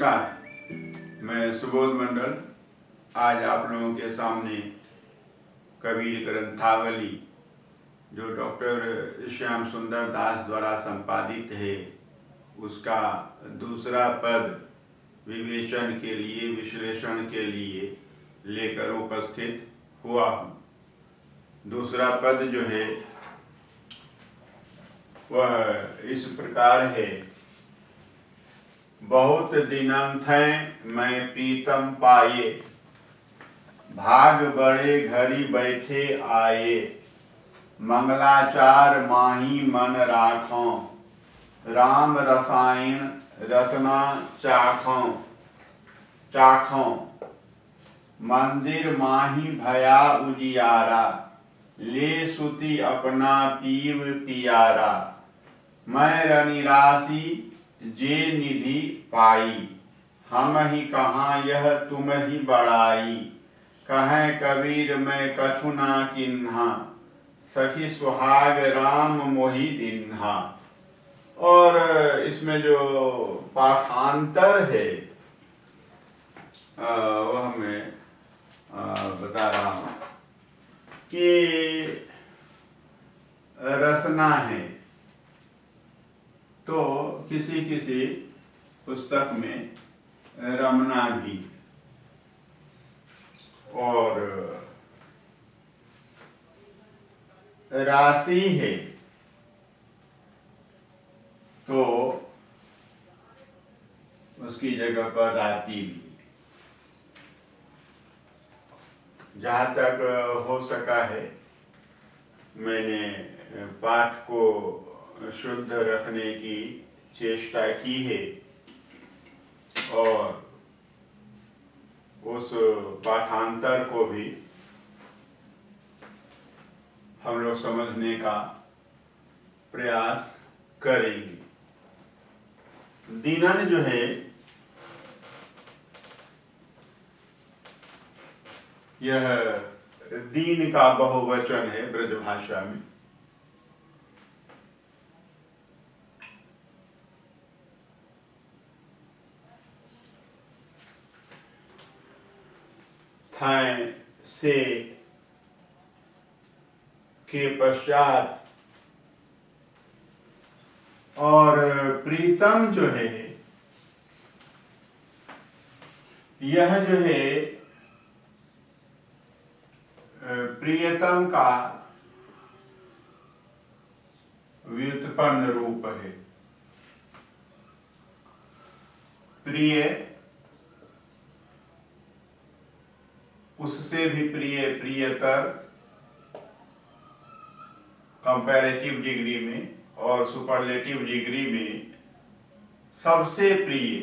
नमस्कार, मैं सुबोध मंडल आज आप लोगों के सामने कबीर ग्रंथावली जो डॉक्टर श्याम सुंदर दास द्वारा संपादित है उसका दूसरा पद विवेचन के लिए, विश्लेषण के लिए लेकर उपस्थित हुआ हूँ। दूसरा पद जो है वह इस प्रकार है। बहुत दिनंथैं मैं प्रीतम पाए, भाग बड़े घरी बैठे आए। मंगलाचार माही मन राखों, राम रसायन रसना चाखों। मंदिर माही भया उजियारा, ले सुति अपना पीव पियारा। मैं रनिरासी जे निधि पाई, हम ही कहाँ यह तुम ही बड़ाई। कहें कबीर मैं कछु ना किन्हा, सखी सुहाग राम मोहि दिन्हा। और इसमें जो पाठांतर है वह मैं बता रहा हूँ कि रसना है तो किसी किसी पुस्तक में रमना भी, और राशि है तो उसकी जगह पर राती भी। जहाँ तक हो सका है मैंने पाठ को शुद्ध रखने की चेष्टा की है और उस पाठांतर को भी हम लोग समझने का प्रयास करेंगे। दीनन जो है यह दीन का बहुवचन है ब्रजभाषा में। थाएं से के पश्चात और प्रीतम जो है यह जो है प्रियतम का व्युत्पन्न रूप है। प्रिय उससे भी प्रिय, प्रियतर कंपैरेटिव डिग्री में और सुपरलेटिव डिग्री में सबसे प्रिय,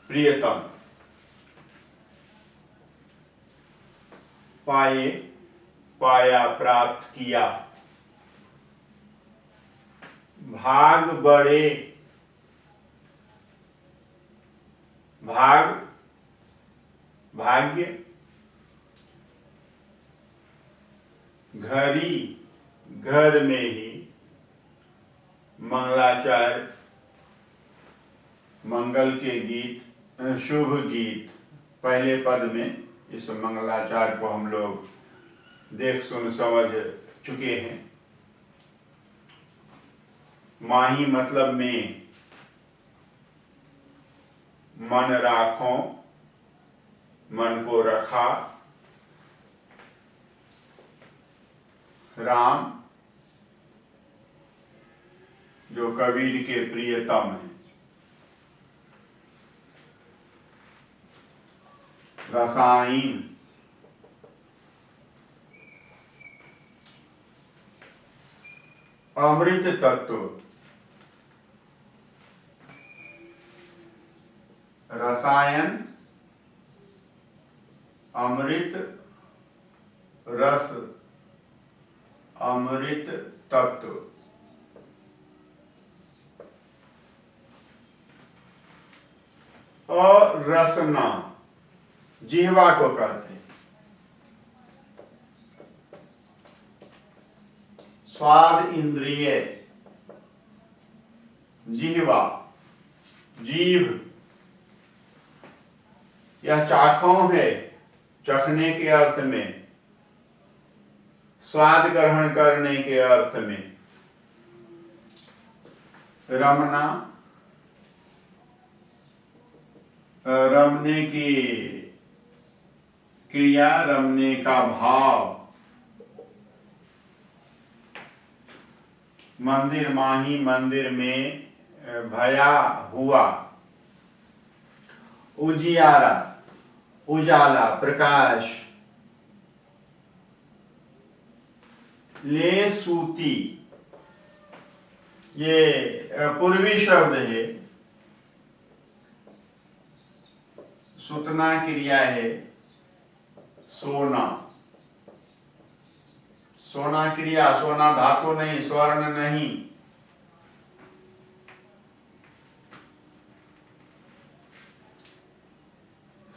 प्रियतम। पाए, पाया, प्राप्त किया। भाग बड़े, भाग भाग्य, घरी घर में ही, मंगलाचार मंगल के गीत, शुभ गीत। पहले पद में इस मंगलाचार को हम लोग देख सुन समझ चुके हैं। माही मतलब में, मन राखों, मन को रखा। राम जो कबीर के प्रियतम हैं। रसायन अमृत तत्व। रसायन अमृत, रस अमृत तत्व। और रसना जिह्वा को कहते हैं। स्वाद इंद्रिय जिह्वा जीभ, यह चाखों है, चखने के अर्थ में, स्वाद ग्रहण करने के अर्थ में। रमना, रमने की क्रिया, रमने का भाव। मंदिर माही, मंदिर में, भया हुआ। उजियारा, उजाला, प्रकाश। ले सूती, ये पूर्वी शब्द है, सुतना क्रिया है। सोना, सोना क्रिया, सोना धातु नहीं, स्वर्ण नहीं।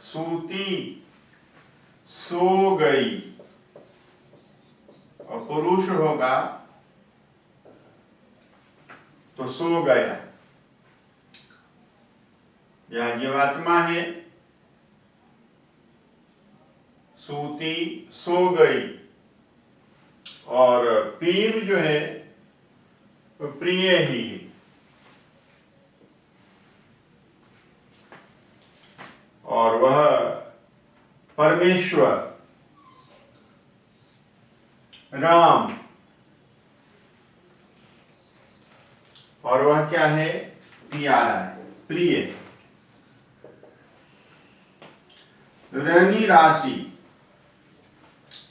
सूती, सो गई, और पुरुष होगा तो सो गया। यह जीवात्मा है। सूती, सो गई। और पीर जो है वो प्रिय ही है। और वह परमेश्वर, राम, और वह क्या है? प्यारा है, प्रिय। रनी राशि,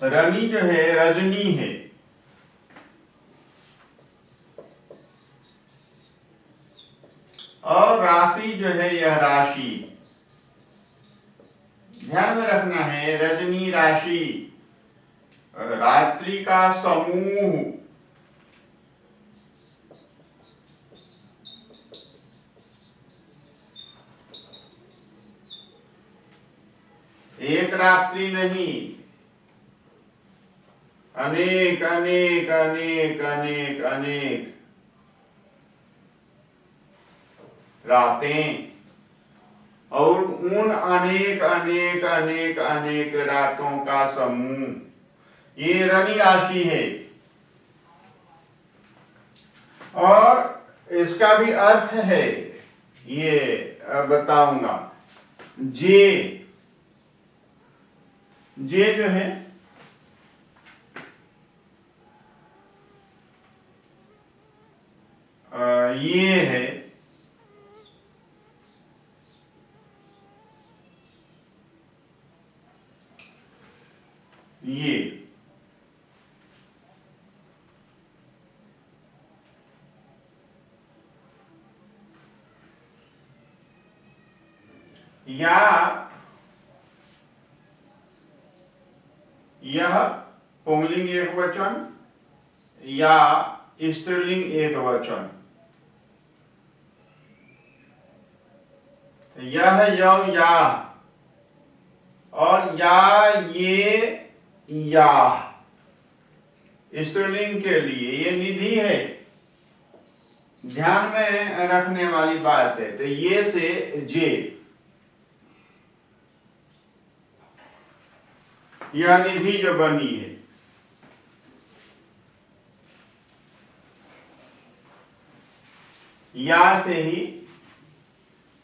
रनी जो है रजनी है। और राशि जो है यह राशि। ध्यान में रखना है, रजनी राशि, रात्रि का समूह। एक रात्रि नहीं, अनेक अनेक अनेक अनेक अनेक रातें, और उन अनेक अनेक अनेक अनेक रातों का समूह, ये रनि राशि है। और इसका भी अर्थ है, ये बताऊंगा। जे, जे जो है ये है ये, या यह पुंगलिंग एक वचन या स्त्रीलिंग एक वचन। यह, यौ, या, और या, ये, या स्त्रीलिंग के लिए ये निधि है। ध्यान में रखने वाली बात है। तो ये से जे, यह निधि जो बनी है। या से ही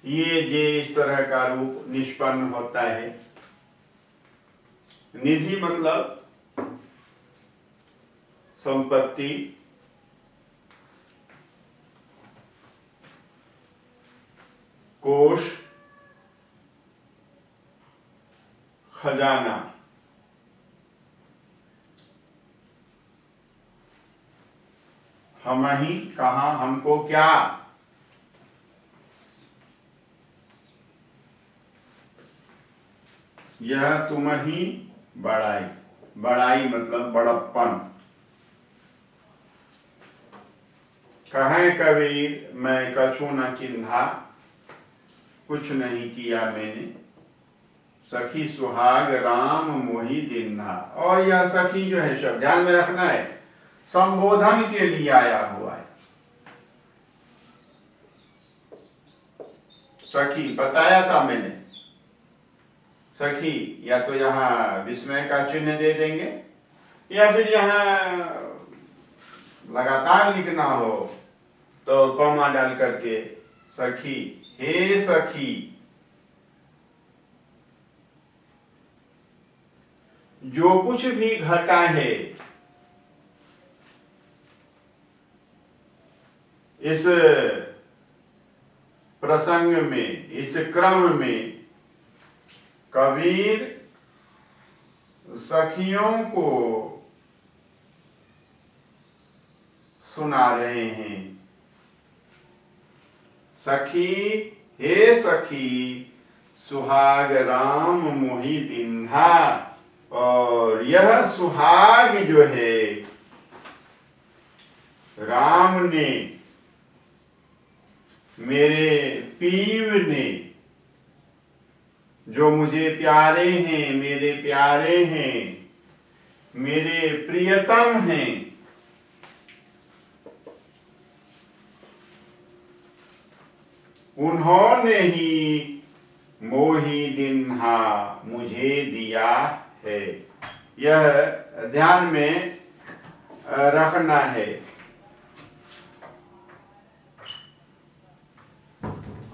ये जे इस तरह का रूप निष्पन्न होता है। निधि मतलब संपत्ति, कोष, खजाना। हम ही, कहा, हमको क्या? यह तुम ही बड़ाई। बड़ाई मतलब बड़प्पन। कहे कबीर मैं कछु न किन्हा, कुछ नहीं किया मैंने, सखी सुहाग राम मोहि दिन्हा। और यह सखी जो है शब्द ध्यान में रखना है, संबोधन के लिए आया हुआ है। सखी बताया था मैंने, सखी या तो यहाँ विस्मय का चिन्ह दे देंगे या फिर यहाँ लगातार लिखना हो तो कॉमा डाल करके सखी, हे सखी, जो कुछ भी घटा है इस प्रसंग में, इस क्रम में कबीर सखियों को सुना रहे हैं। सखी, हे सखी, सुहाग राम मोहि दिन्हा। और यह सुहाग जो है राम ने, मेरे पीव ने, जो मुझे प्यारे हैं, मेरे प्यारे हैं, मेरे प्रियतम हैं, उन्होंने ही मोहि दिन्हा मुझे दिया है। यह ध्यान में रखना है।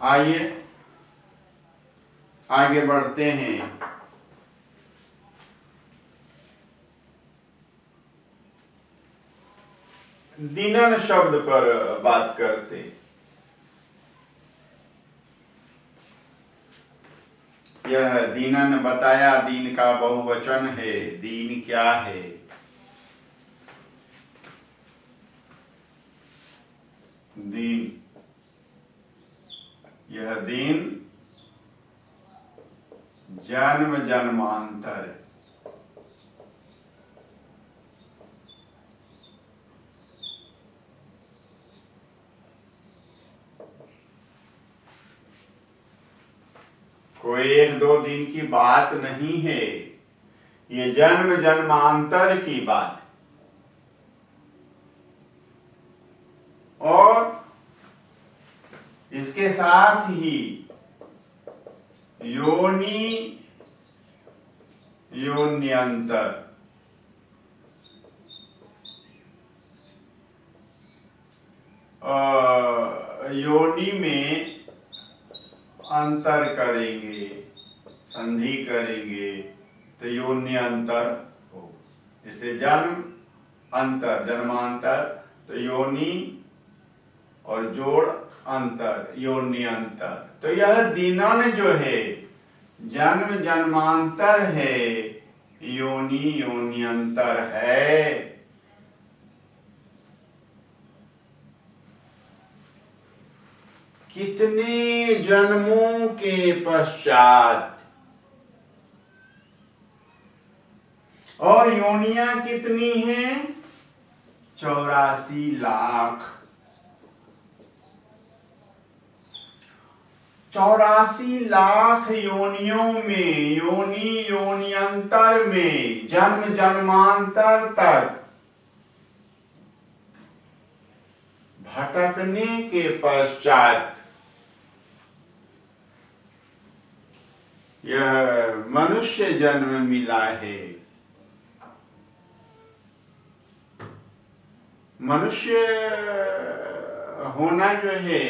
आइए आगे बढ़ते हैं। दीनन शब्द पर बात करते। यह दीनन बताया, दीन का बहुवचन है। दीन क्या है? दीन, यह दीन जन्म जन्मांतर, कोई एक दो दिन की बात नहीं है, ये जन्म जन्मांतर की बात। और इसके साथ ही योनि योन्यंतर, योनि में अंतर करेंगे, संधि करेंगे तो योन्यंतर हो। जैसे जन्म अंतर, जन्मांतर, तो योनि और जोड़ अंतर, योन्यंतर। तो यह दीनन जो है जन्म जन्मांतर है, योनि योन्यंतर है। कितने जन्मों के पश्चात, और योनियां कितनी हैं? 84 लाख। 84 लाख योनियों में, योनि योन्यंतर में, जन्म जन्मांतर तक भटकने के पश्चात यह मनुष्य जन्म मिला है। मनुष्य होना जो है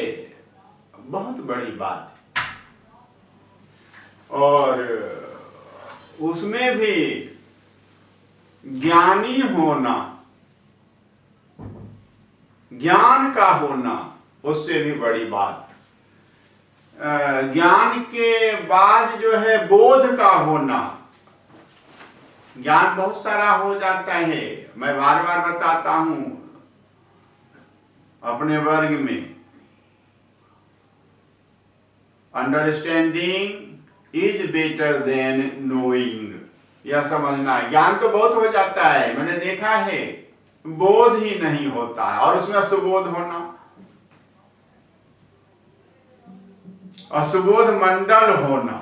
बहुत बड़ी बात है, और उसमें भी ज्ञानी होना, ज्ञान का होना, उससे भी बड़ी बात। ज्ञान के बाद जो है बोध का होना। ज्ञान बहुत सारा हो जाता है, मैं बार बार बताता हूं अपने वर्ग में। Understanding is better than knowing, यह समझना। ज्ञान तो बहुत हो जाता है, मैंने देखा है, बोध ही नहीं होता है, और उसमें सुबोध होना, असुबोध मंडल होना।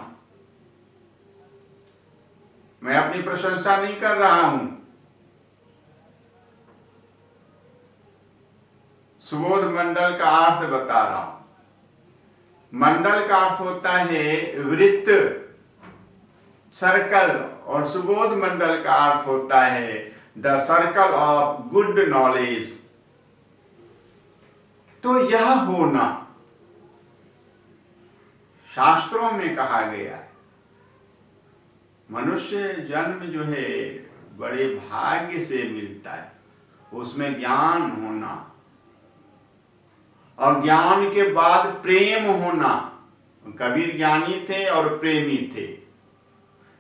मैं अपनी प्रशंसा नहीं कर रहा हूं, सुबोध मंडल का अर्थ बता रहा हूं। मंडल का अर्थ होता है वृत्त, सर्कल, और सुबोध मंडल का अर्थ होता है the circle of good knowledge. तो यह होना शास्त्रों में कहा गया है। मनुष्य जन्म जो है बड़े भाग्य से मिलता है, उसमें ज्ञान होना और ज्ञान के बाद प्रेम होना। कबीर ज्ञानी थे और प्रेमी थे।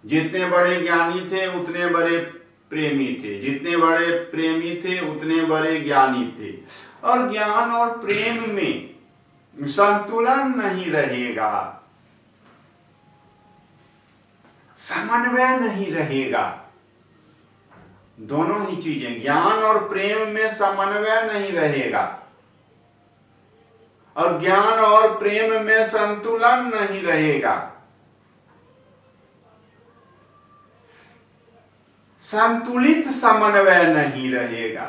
जितने बड़े ज्ञानी थे उतने बड़े प्रेमी थे, जितने बड़े प्रेमी थे उतने बड़े ज्ञानी थे। और ज्ञान और प्रेम में संतुलन नहीं रहेगा, समन्वय नहीं रहेगा। दोनों ही चीजें, ज्ञान और प्रेम में समन्वय नहीं रहेगा और ज्ञान और प्रेम में संतुलन नहीं रहेगा। संतुलित समन्वय नहीं रहेगा।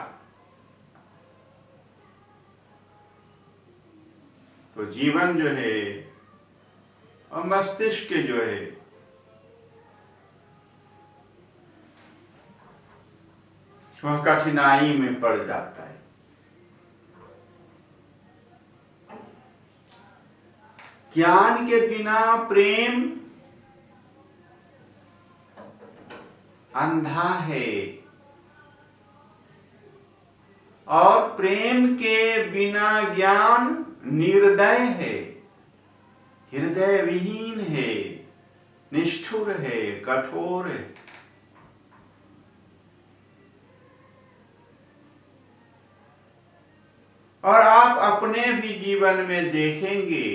तो जीवन जो है और मस्तिष्क जो है वह कठिनाई में पड़ जाता है। ज्ञान के बिना प्रेम अंधा है और प्रेम के बिना ज्ञान निर्दय है, हृदय विहीन है, निष्ठुर है, कठोर है। और आप अपने भी जीवन में देखेंगे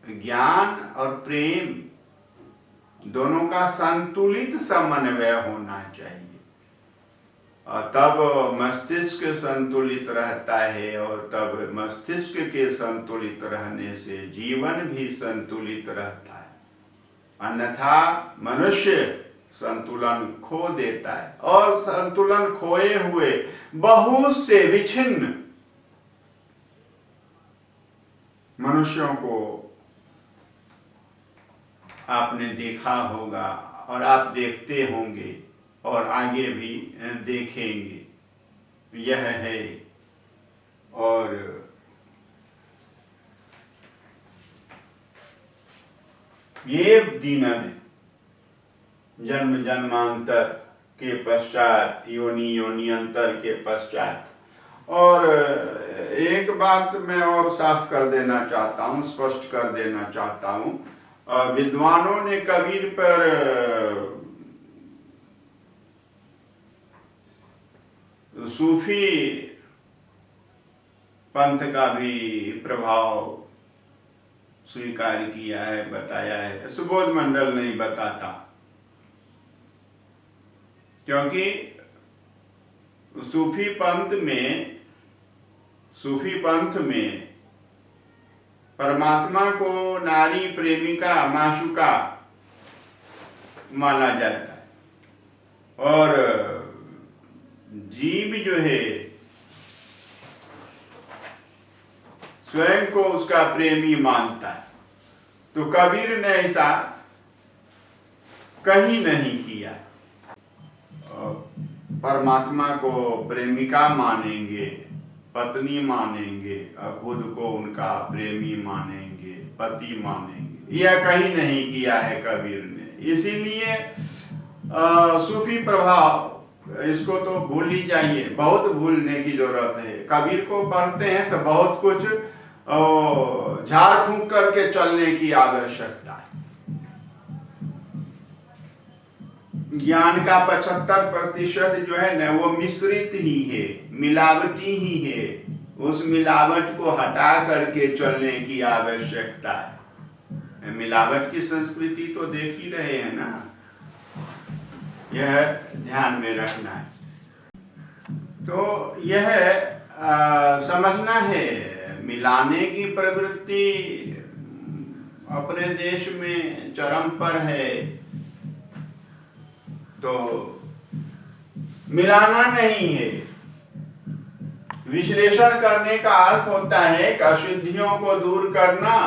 ज्ञान और प्रेम दोनों का संतुलित समन्वय होना चाहिए, और तब मस्तिष्क संतुलित रहता है और तब मस्तिष्क के संतुलित रहने से जीवन भी संतुलित रहता है। अन्यथा मनुष्य संतुलन खो देता है और संतुलन खोए हुए बहुत से विच्छिन्न मनुष्यों को आपने देखा होगा और आप देखते होंगे और आगे भी देखेंगे। यह है और ये दीनन जन्म जन्मांतर के पश्चात, योनि योनिअंतर के पश्चात। और एक बात मैं और साफ कर देना चाहता हूँ, स्पष्ट कर देना चाहता हूँ। विद्वानों ने कबीर पर सूफी पंथ का भी प्रभाव स्वीकार किया है, बताया है। सुबोध मंडल नहीं बताता, क्योंकि सूफी पंथ में परमात्मा को नारी प्रेमिका माशुका माना जाता है और जीव जो है स्वयं को उसका प्रेमी मानता है। तो कबीर ने ऐसा कहीं नहीं किया। परमात्मा को प्रेमिका मानेंगे, पत्नी मानेंगे और खुद को उनका प्रेमी मानेंगे, पति मानेंगे, यह कहीं नहीं किया है कबीर ने। इसीलिए सूफी प्रभाव, इसको तो भूल ही जाइए, बहुत भूलने की जरूरत है। कबीर को पढ़ते हैं तो बहुत कुछ झाड़ फूंक करके चलने की आवश्यकता है। ज्ञान का 75% जो है ना वो मिश्रित ही है, मिलावटी ही है। उस मिलावट को हटा करके चलने की आवश्यकता है। मिलावट की संस्कृति तो देख ही रहे हैं ना, यह ध्यान में रखना है। तो यह समझना है, मिलाने की प्रवृत्ति अपने देश में चरम पर है। तो मिलाना नहीं है, विश्लेषण करने का अर्थ होता है कि अशुद्धियों को दूर करना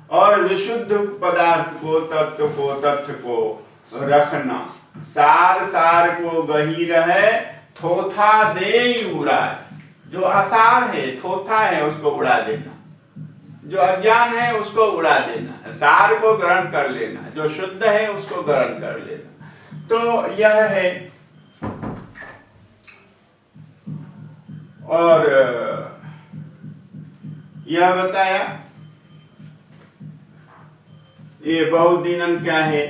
और विशुद्ध पदार्थ को, तत्व को, तथ्य को रखना। सार सार को गहीर है, थोथा दे उड़ाए। जो असार है, थोथा है, उसको उड़ा देना। जो अज्ञान है उसको उड़ा देना, सार को ग्रहण कर लेना, जो शुद्ध है उसको ग्रहण कर लेना। तो यह है। और यह बताया ये बहुदिनन क्या है?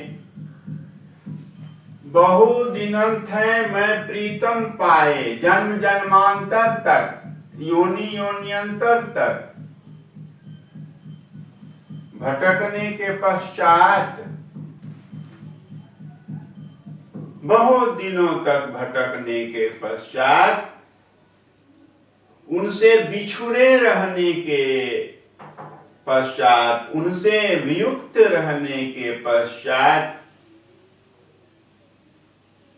बहुदिनंत है मैं प्रीतम पाए, जन्म जन्मांतर तक, योनि योनियंतर तक, भटकने के पश्चात, बहुत दिनों तक भटकने के पश्चात, उनसे बिछुड़े रहने के पश्चात, उनसे वियुक्त रहने के पश्चात,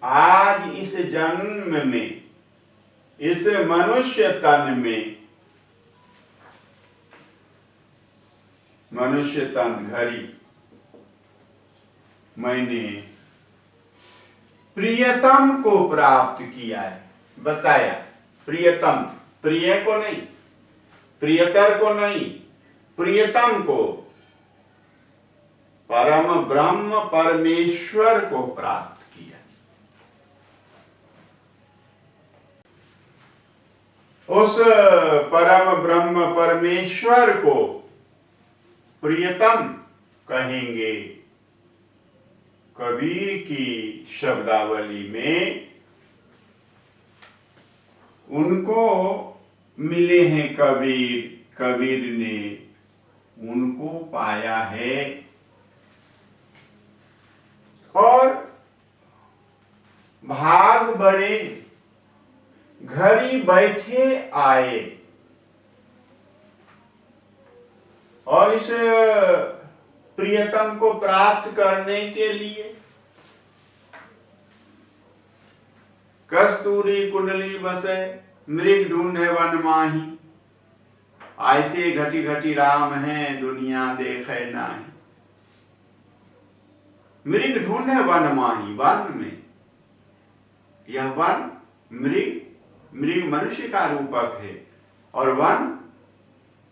आज इस जन्म में, इस मनुष्य तन में, मनुष्य तन घड़ी, मैंने प्रियतम को प्राप्त किया है। बताया प्रियतम, प्रिय को नहीं, प्रियतर को नहीं, प्रियतम को, परम ब्रह्म परमेश्वर को प्राप्त किया। उस परम ब्रह्म परमेश्वर को प्रियतम कहेंगे। कबीर की शब्दावली में उनको मिले हैं कबीर, कबीर ने उनको पाया है। और भाग बड़े घड़ी बैठे आए, और इस प्रियतम को प्राप्त करने के लिए कस्तूरी कुंडली बसे, मृग ढूंढे वन माही, ऐसे घटी घटी राम है दुनिया देखे नाही। मृग ढूंढे वन माही, वन में, यह वन मृग, मृग मनुष्य का रूपक है, और वन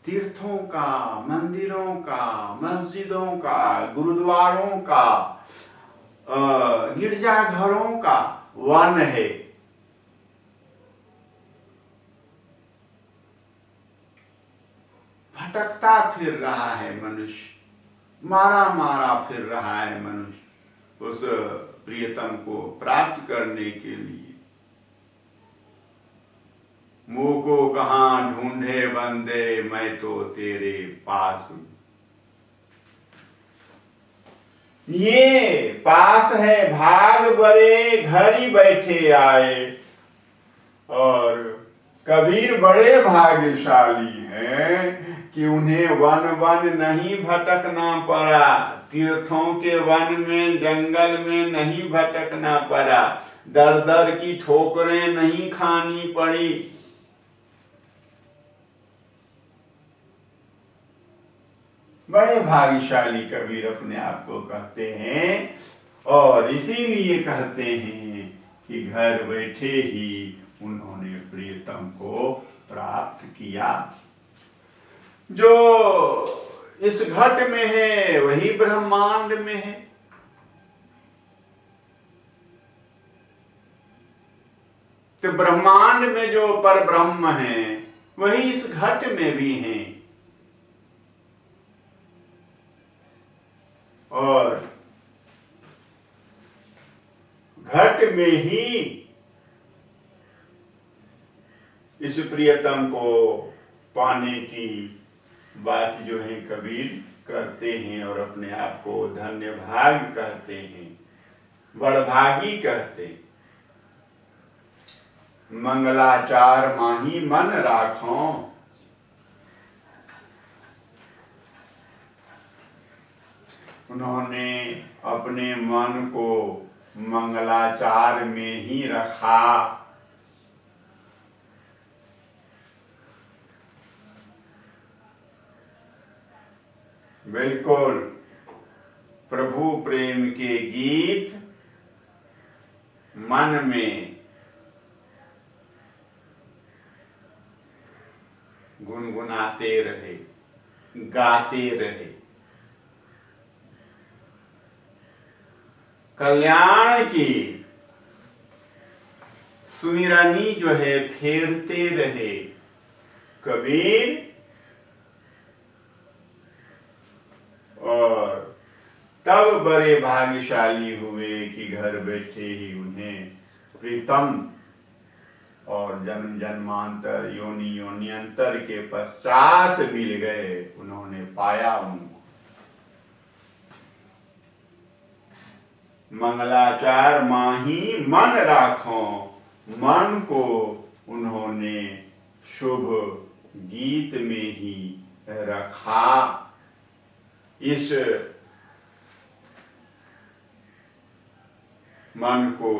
तीर्थों का, मंदिरों का, मस्जिदों का, गुरुद्वारों का, गिरजाघरों का वन है। भटकता फिर रहा है मनुष्य, मारा मारा फिर रहा है मनुष्य उस प्रियतम को प्राप्त करने के लिए। मुँह को कहाँ ढूंढे बंदे, मैं तो तेरे पास हूं। ये पास है, भाग बड़े घरी बैठे आए। और कबीर बड़े भाग्यशाली हैं कि उन्हें वन वन नहीं भटकना पड़ा, तीर्थों के वन में, जंगल में नहीं भटकना पड़ा, दर दर की ठोकरें नहीं खानी पड़ी। बड़े भाग्यशाली कबीर अपने आप को कहते हैं, और इसीलिए कहते हैं कि घर बैठे ही उन्होंने प्रियतम को प्राप्त किया। जो इस घट में है वही ब्रह्मांड में है। तो ब्रह्मांड में जो पर ब्रह्म है वही इस घट में भी है। और घट में ही इस प्रियतम को पाने की बात जो है कबीर करते हैं, और अपने आप को धन्य भाग कहते हैं, बड़भागी कहते हैं। मंगलाचार माही मन राखों, उन्होंने अपने मन को मंगलाचार में ही रखा। बिल्कुल प्रभु प्रेम के गीत मन में गुनगुनाते रहे, गाते रहे, कल्याण की सुमिरनी जो है फेरते रहे। कबीर और तब बड़े भाग्यशाली हुए कि घर बैठे ही उन्हें प्रीतम और जन्म जन्मांतर योनि योन्यंतर के पश्चात मिल गए, उन्होंने पाया उनको। मंगलाचार माही मन राखो, मन को उन्होंने शुभ गीत में ही रखा। इस मन को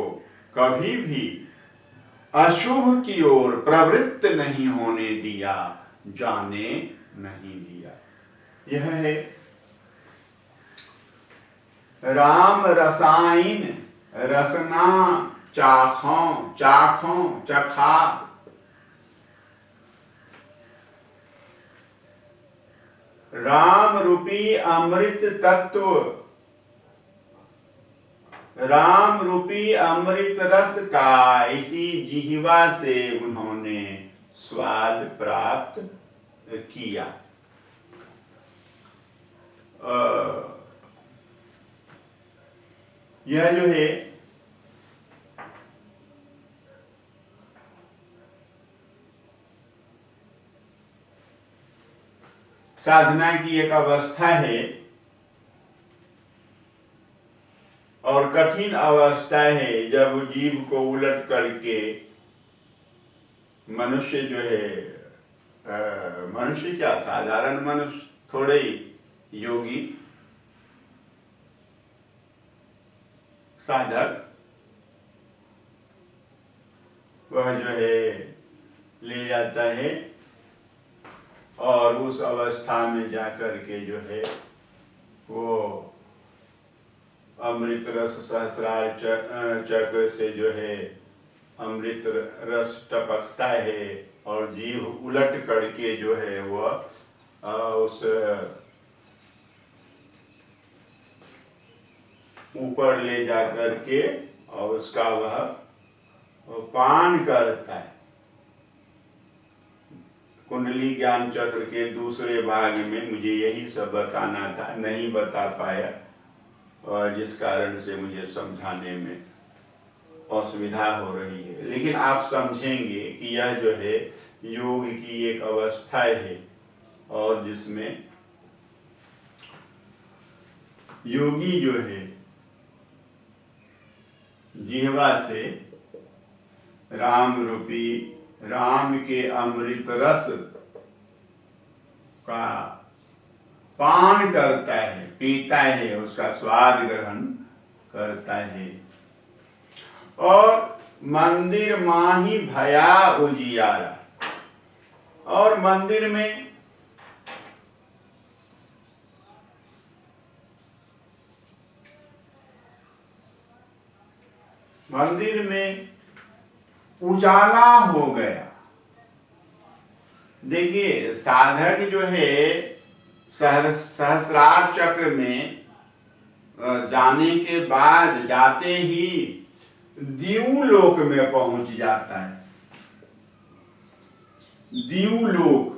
कभी भी अशुभ की ओर प्रवृत्त नहीं होने दिया, जाने नहीं दिया। यह है राम रसायन रसना चाखों चाखों चखा। राम रूपी अमृत तत्व, राम रूपी अमृत रस का इसी जिह्वा से उन्होंने स्वाद प्राप्त किया। यह जो है साधना की एक अवस्था है और कठिन अवस्था है जब जीव को उलट करके मनुष्य जो है, मनुष्य क्या साधारण मनुष्य, थोड़े ही योगी साधक, वह जो है ले जाता है और उस अवस्था में जाकर के जो है वो अमृत रस सहस्रार चक्र से जो है अमृत रस टपकता है और जीव उलट करके जो है वह उस ऊपर ले जा करके और उसका वह पान करता है। कुंडली ज्ञान चक्र के दूसरे भाग में मुझे यही सब बताना था, नहीं बता पाया और जिस कारण से मुझे समझाने में असुविधा हो रही है। लेकिन आप समझेंगे कि यह जो है योग की एक अवस्था है और जिसमें योगी जो है जिह्वा से राम रूपी राम के अमृत रस का पान करता है, पीता है, उसका स्वाद ग्रहण करता है। और मंदिर माही भया उजियारा, और मंदिर में उजाला हो गया। देखिए साधक जो है सहस्रार चक्र में जाने के बाद जाते ही दीवलोक में पहुंच जाता है। दीवलोक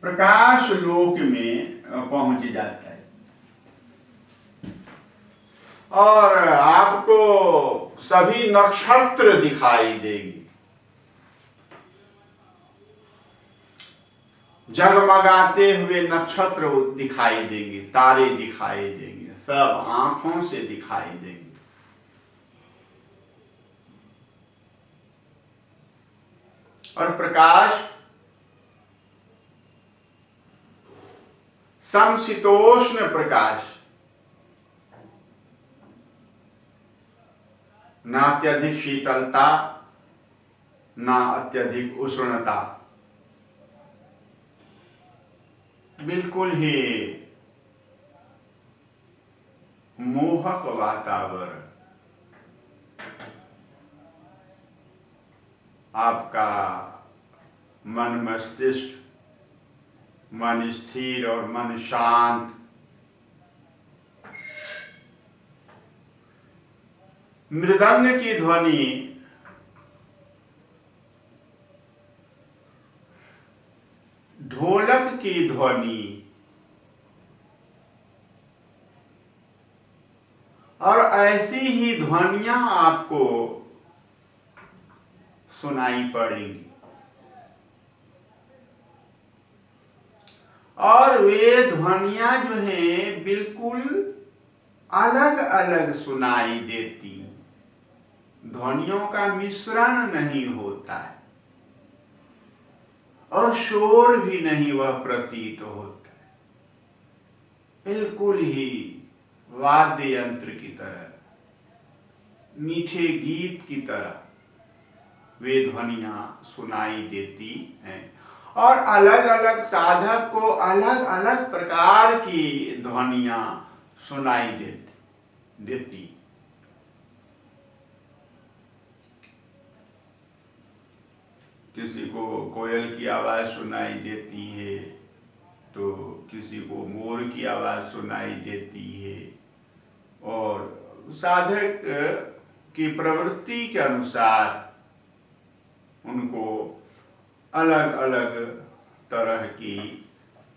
प्रकाश लोक में पहुंच जाता है और आपको सभी नक्षत्र दिखाई देंगे, जगमगाते हुए नक्षत्र दिखाई देंगे, तारे दिखाई देंगे, सब आंखों से दिखाई देंगे। और प्रकाश समशीतोष्ण प्रकाश, ना अत्यधिक शीतलता ना अत्यधिक उष्णता, बिल्कुल ही मोहक वातावरण आपका मन मस्तिष्क, मन स्थिर और मन शांत, मृदंग की ध्वनि ढोलक की ध्वनि और ऐसी ही ध्वनियां आपको सुनाई पड़ेंगी और वे ध्वनियां जो हैं बिल्कुल अलग अलग सुनाई देती, ध्वनियों का मिश्रण नहीं होता है और शोर भी नहीं वह प्रतीत होता है, बिल्कुल ही वाद्य यंत्र की तरह, मीठे गीत की तरह वे ध्वनियां सुनाई देती हैं और अलग अलग साधक को अलग अलग प्रकार की ध्वनियां सुनाई देती। किसी को कोयल की आवाज सुनाई देती है, तो किसी को मोर की आवाज सुनाई देती है और साधक की प्रवृत्ति के अनुसार उनको अलग अलग तरह की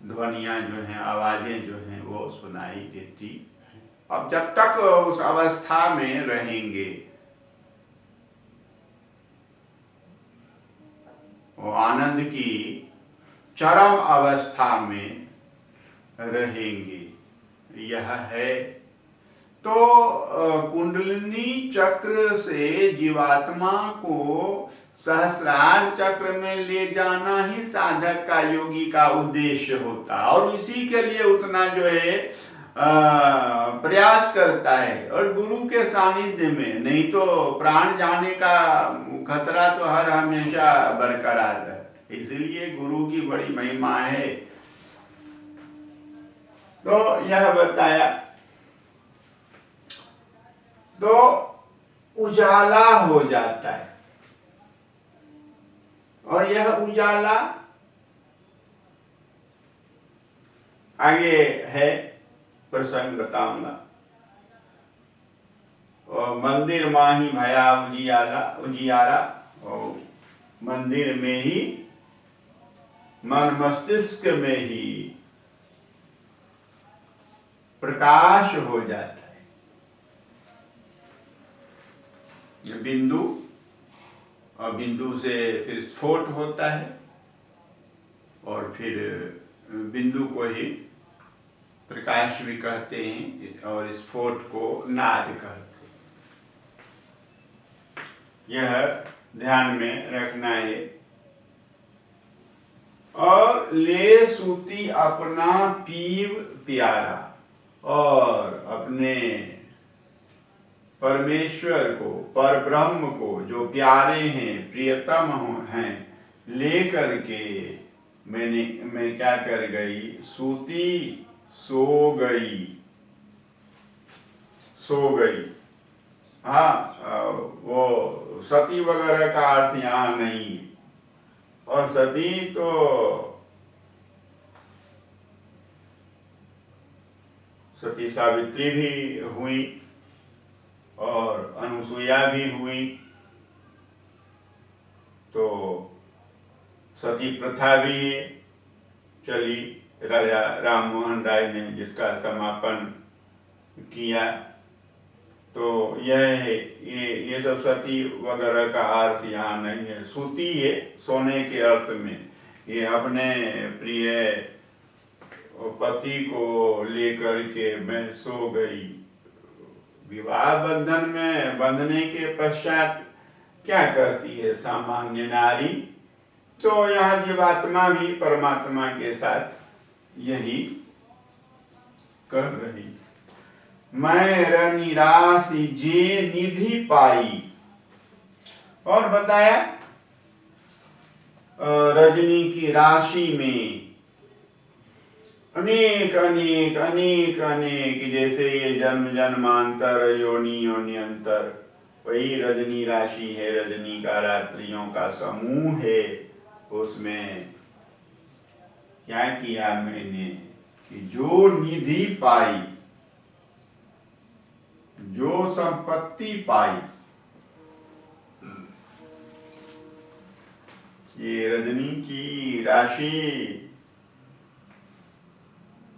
ध्वनियां जो हैं, आवाजें जो हैं वो सुनाई देती। अब जब तक उस अवस्था में रहेंगे, वो आनंद की चरम अवस्था में रहेंगे, यह है। तो कुंडलिनी चक्र से जीवात्मा को सहस्रार चक्र में ले जाना ही साधक का, योगी का उद्देश्य होता है और इसी के लिए उतना जो है प्रयास करता है और गुरु के सानिध्य में, नहीं तो प्राण जाने का खतरा तो हर हमेशा बरकरार रहता है, इसलिए गुरु की बड़ी महिमा है। तो यह बताया, तो उजाला हो जाता है और यह उजाला आगे है, प्रसंग बताऊंगा। और मंदिर माही भया उजियारा, और मंदिर में ही, मन मस्तिष्क में ही प्रकाश हो जाता है। ये बिंदु, और बिंदु से फिर स्फोट होता है और फिर बिंदु को ही प्रकाश भी कहते हैं और स्फोट को नाद कहते हैं। यह ध्यान में रखना है। और ले सूती अपना पीव प्यारा, और अपने परमेश्वर को, पर ब्रह्म को, जो प्यारे हैं, प्रियतम हैं, लेकर के मैं क्या कर गई, सूती सो गई। हाँ, वो सती वगैरह का अर्थ यहाँ नहीं, और सती तो सती सावित्री भी हुई और अनुसुईया भी हुई, तो सती प्रथा भी चली, राजा राम मोहन राय ने जिसका समापन किया। तो यह है, ये सब सती वगैरह का अर्थ यहाँ नहीं है। सूती है सोने के अर्थ में, ये अपने प्रिय पति को लेकर के मैं सो गई। विवाह बंधन में बंधने के पश्चात क्या करती है सामान्य नारी, तो यहाँ जीवात्मा भी परमात्मा के साथ यही कर रही। मैं निराशी जे निधि पाई, और बताया रजनी की राशि में अनेक अनेक अनेक अनेक, जैसे ये जन्म जन्मांतर योनि योनि अंतर, वही रजनी राशि है, रजनी का रात्रियों का समूह है। उसमें क्या किया मैंने कि जो निधि पाई, जो संपत्ति पाई, ये रजनी की राशि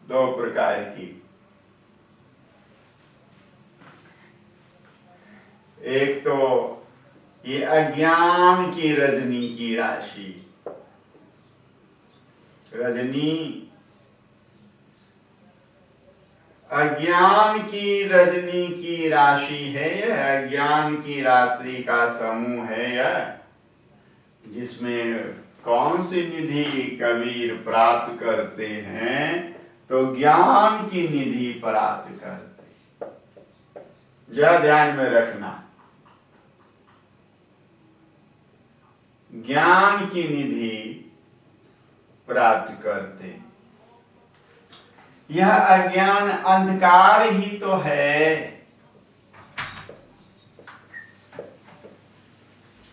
दो प्रकार की, एक तो ये अज्ञान की रजनी की राशि, रजनी अज्ञान की रजनी की राशि है यह, अज्ञान की रात्रि का समूह है यह, जिसमें कौन सी निधि कबीर प्राप्त करते हैं, तो ज्ञान की निधि प्राप्त करते। यह ध्यान में रखना, ज्ञान की निधि प्राप्त करते। यह अज्ञान अंधकार ही तो है,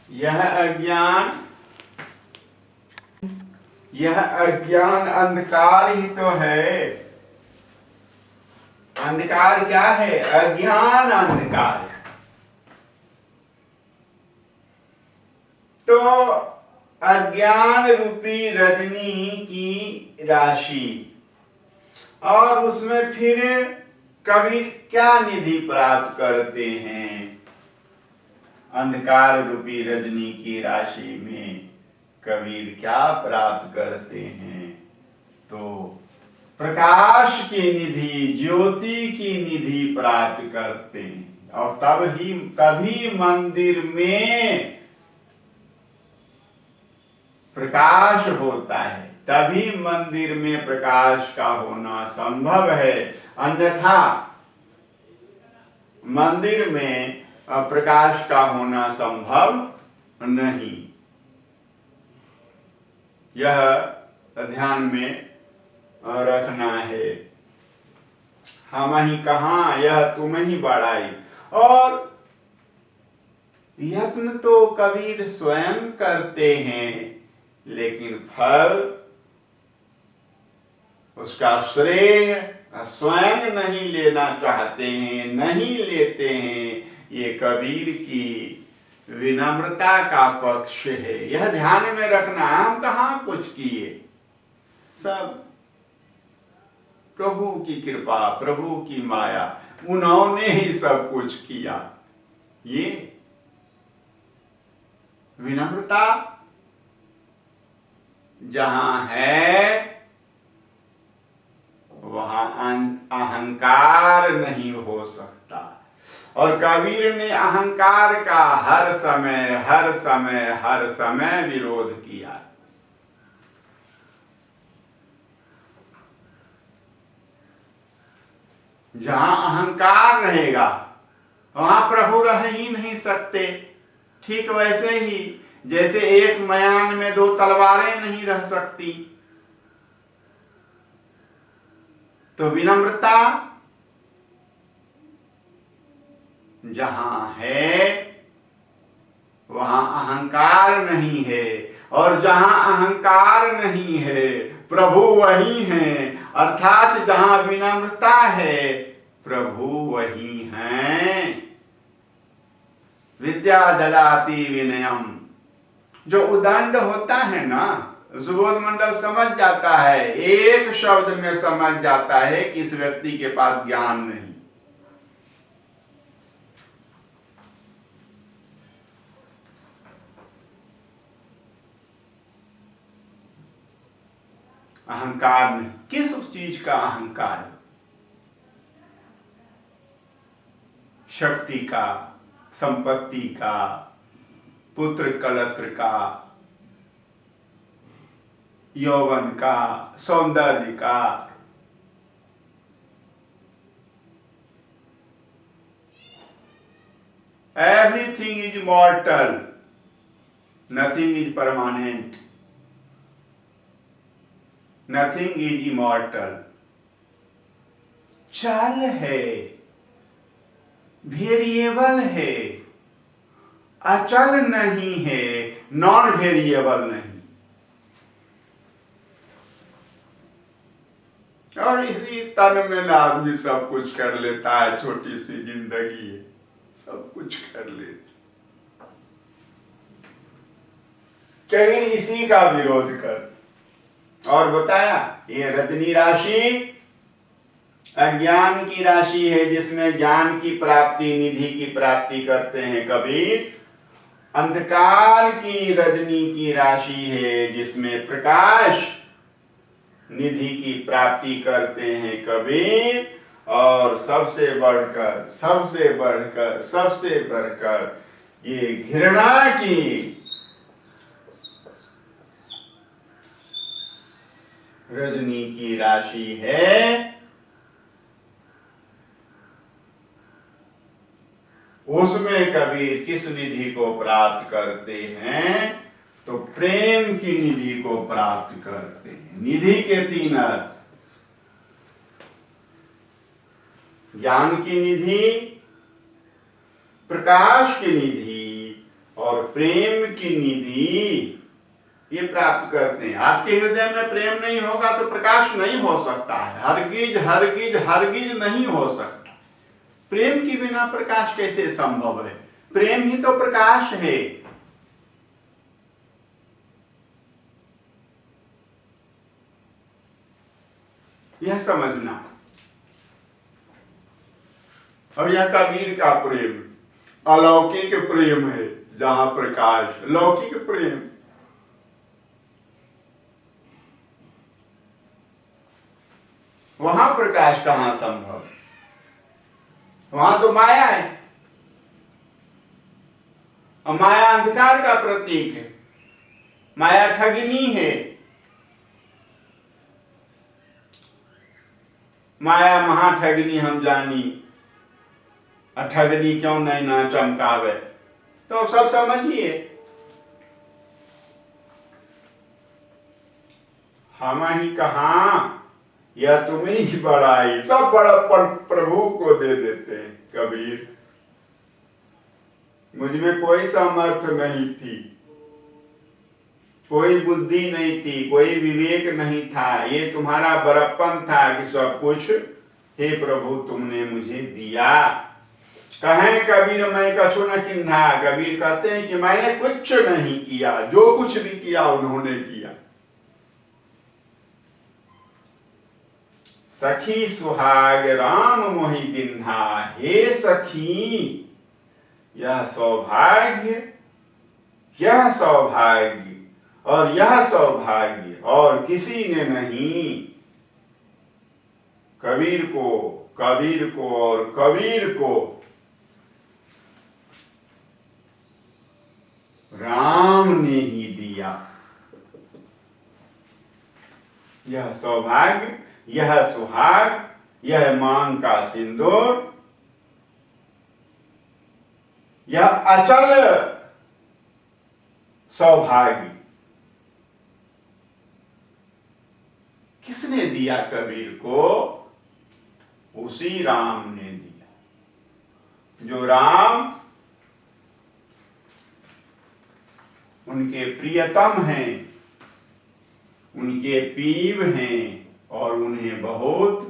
यह अज्ञान अंधकार ही तो है। अंधकार क्या है? अज्ञान अंधकार। तो अज्ञान रूपी रजनी की राशि, और उसमें फिर कबीर क्या निधि प्राप्त करते हैं? अंधकार रूपी रजनी की राशि में कबीर क्या प्राप्त करते हैं? तो प्रकाश की निधि, ज्योति की निधि प्राप्त करते हैं। और तभी मंदिर में प्रकाश होता है, तभी मंदिर में प्रकाश का होना संभव है, अन्यथा मंदिर में प्रकाश का होना संभव नहीं। यह ध्यान में रखना है। हम ही कहाँ, यह तुम ही बढ़ाई। और यत्न तो कबीर स्वयं करते हैं, लेकिन फल, उसका श्रेय स्वयं नहीं लेना चाहते हैं, नहीं लेते हैं। ये कबीर की विनम्रता का पक्ष है, यह ध्यान में रखना। हम कहाँ कुछ किए, सब प्रभु की कृपा, प्रभु की माया, उन्होंने ही सब कुछ किया। ये विनम्रता जहां है वहां अहंकार नहीं हो सकता। और कबीर ने अहंकार का हर समय विरोध किया। जहां अहंकार रहेगा वहां प्रभु रह ही नहीं सकते। ठीक वैसे ही जैसे एक मयान में दो तलवारें नहीं रह सकती, तो विनम्रता जहां है वहां अहंकार नहीं है, और जहां अहंकार नहीं है प्रभु वही है। अर्थात जहां विनम्रता है प्रभु वही हैं। विद्या ददाति विनयम, जो उदंड होता है ना, सुबोध मंडल समझ जाता है, एक शब्द में समझ जाता है कि इस व्यक्ति के पास ज्ञान नहीं। अहंकार नहीं। किस चीज का अहंकार? शक्ति का, संपत्ति का, पुत्र कलत्र का, यौवन का, सौंदर्य का। Everything is मॉर्टल, nothing is permanent, nothing is immortal. चल है, वेरिएबल है, अचल नहीं है, नॉन वेरिएबल नहीं। और इसी तन में ना आदमी सब कुछ कर लेता है, छोटी सी जिंदगी है, सब कुछ कर लेता। कबीर इसी का विरोध कर और बताया ये रजनी राशि अज्ञान की राशि है, जिसमें ज्ञान की प्राप्ति, निधि की प्राप्ति करते हैं कबीर। अंधकार की रजनी की राशि है, जिसमें प्रकाश निधि की प्राप्ति करते हैं कबीर। और सबसे बढ़कर सबसे बढ़कर सबसे बढ़कर ये घृणा की रजनी की राशि है, उसमें कबीर किस निधि को प्राप्त करते हैं? तो प्रेम की निधि को प्राप्त करते हैं। निधि के तीन अर्थ, ज्ञान की निधि, प्रकाश की निधि और प्रेम की निधि, ये प्राप्त करते हैं। आपके हृदय में प्रेम नहीं होगा तो प्रकाश नहीं हो सकता है, हरगिज हरगिज हरगिज नहीं हो सकता। प्रेम के बिना प्रकाश कैसे संभव है? प्रेम ही तो प्रकाश है। यह समझना। और यह कबीर का प्रेम अलौकिक प्रेम है, जहां प्रकाश, लौकिक प्रेम। वहां प्रकाश कहां संभव? वहां तो माया है, और माया अंधकार का प्रतीक है, माया ठगनी है। माया महाठगनी हम जानी, ठगनी क्यों नहीं ना चमकावे। तो सब समझिए, हम ही कहा या तुम्हें ही बड़ाई, सब बड़प्पन प्रभु को दे देते हैं कबीर। मुझ में कोई सामर्थ्य नहीं थी, कोई बुद्धि नहीं थी, कोई विवेक नहीं था, ये तुम्हारा बड़प्पन था कि सब कुछ हे प्रभु तुमने मुझे दिया। कहें कबीर मैं कछु न किन्हा, कबीर कहते हैं कि मैंने कुछ नहीं किया, जो कुछ भी किया उन्होंने किया। सखी सुहाग राम मोहि दिन्हा, हे सखी यह सौभाग्य, यह सौभाग्य और यह सौभाग्य और किसी ने नहीं। कबीर को, कबीर को और कबीर को राम ने ही दिया। यह सौभाग्य, यह सुहाग, यह मांग का सिंदूर, यह अचल सौभाग्य किसने दिया कबीर को? उसी राम ने दिया, जो राम उनके प्रियतम हैं, उनके पीव हैं और उन्हें बहुत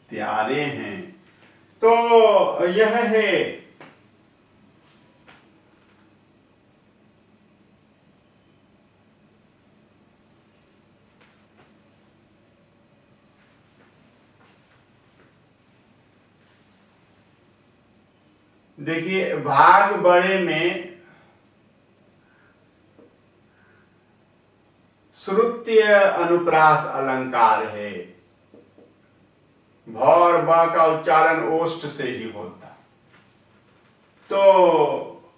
प्यारे हैं। तो यह है देखिए, भाग बड़े में श्रुत्य अनुप्रास अलंकार है। भ और ब का उच्चारण ओष्ठ से ही होता। तो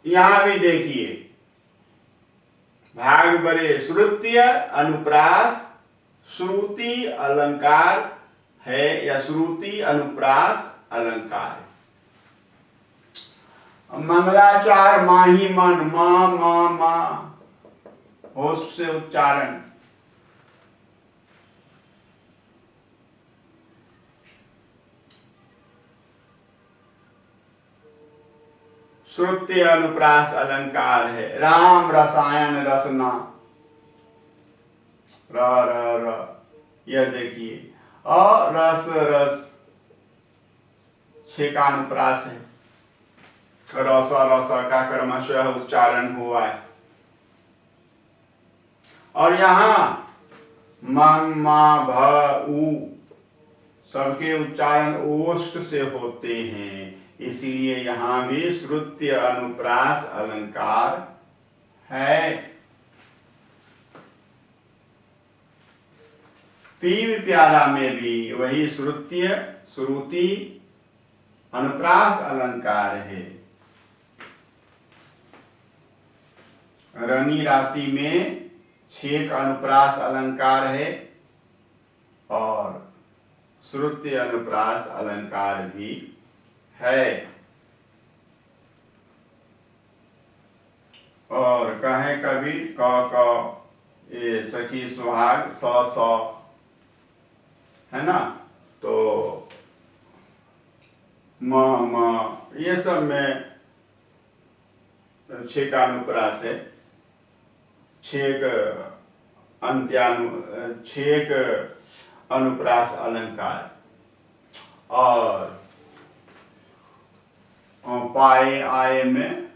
यहां भी देखिए, भाग बड़े श्रुत्य अनुप्रास, श्रुति अलंकार है या श्रुति अनुप्रास अलंकार है। मंगलाचार माही मन, मा मा मा होस्ट से उच्चारण। श्रुत्य अनुप्रास अलंकार है। राम रसायन रसना, र र र, यह देखिए, और रस रस, छे का अनुप्रास है। रस रस का क्रमशः उच्चारण हुआ है। और यहाँ म मा भ उ सबके उच्चारण ओष्ठ से होते हैं, इसीलिए यहाँ भी श्रुत्य अनुप्रास अलंकार है। पीव प्यारा में भी वही श्रुत्य श्रुति अनुप्रास अलंकार है। रनी राशि में छेक अनुप्रास अलंकार है और श्रुत्य अनुप्रास अलंकार भी है। और कहे कबीर क ये सखी सुहाग स है ना, तो म ये सब में छेक अनुप्रास है। छेक छेक अनुप्रास अलंकार। और पाए आए में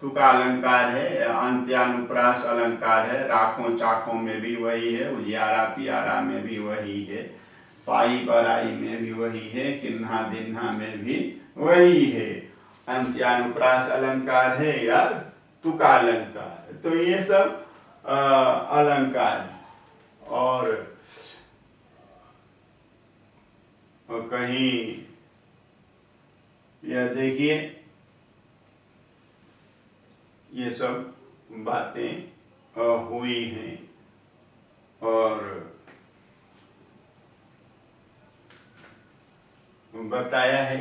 तुका अलंकार है, अंत्यानुप्रास अलंकार है। राखों चाखों में भी वही है, उजियारा पियारा में भी वही है, पाई बराई में भी वही है, किन्हा दिन्हा में भी वही है। अंत्यानुप्रास अलंकार है या तुका अलंकार। तो ये सब अलंकार है। और कहीं यह देखिए, ये सब बातें हुई हैं। और बताया है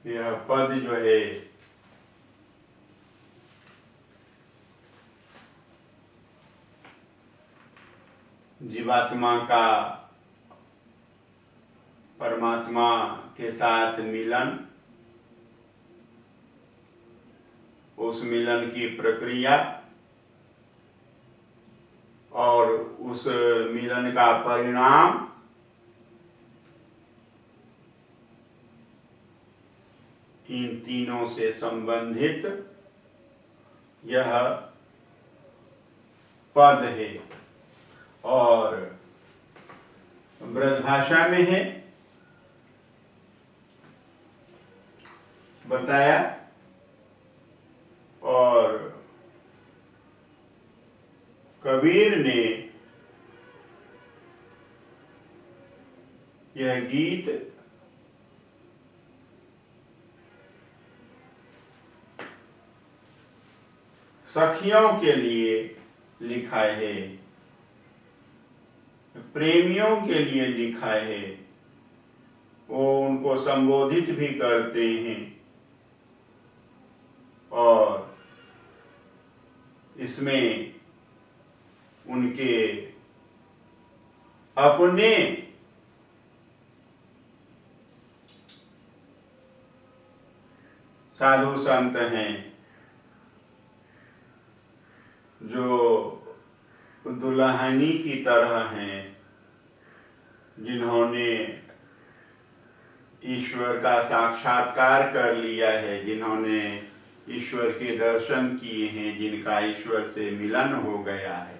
यह पद जो है जीवात्मा का परमात्मा के साथ मिलन, उस मिलन की प्रक्रिया और उस मिलन का परिणाम, इन तीनों से संबंधित यह पद है। और ब्रजभाषा में है बताया। और कबीर ने यह गीत सखियों के लिए लिखा है, प्रेमियों के लिए लिखा है। वो उनको संबोधित भी करते हैं और इसमें उनके अपने साधु संत हैं जो दुल्हनी की तरह हैं, जिन्होंने ईश्वर का साक्षात्कार कर लिया है, जिन्होंने ईश्वर के दर्शन किए हैं, जिनका ईश्वर से मिलन हो गया है।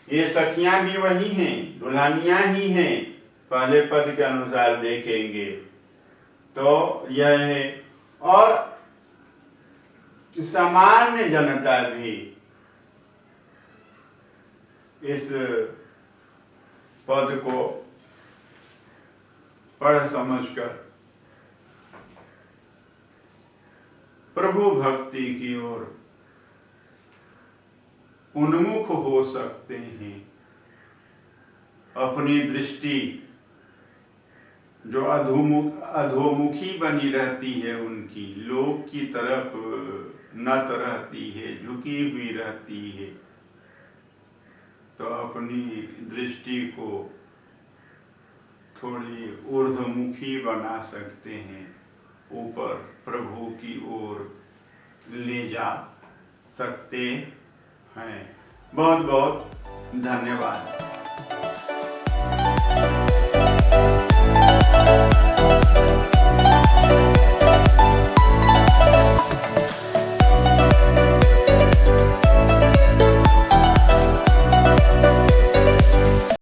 ये सखियां भी वही हैं, दुल्हनियां ही हैं। पहले पद के अनुसार देखेंगे तो यह है। और सामान्य जनता भी इस पद को पढ़ समझकर प्रभु भक्ति की ओर उन्मुख हो सकते हैं। अपनी दृष्टि जो अधोमुखी बनी रहती है, उनकी लोक की तरफ नत रहती है, झुकी हुई रहती है, तो अपनी दृष्टि को थोड़ी ऊर्ध्वमुखी बना सकते हैं। ऊपर प्रभु की ओर ले जा सकते हैं। बहुत बहुत धन्यवाद।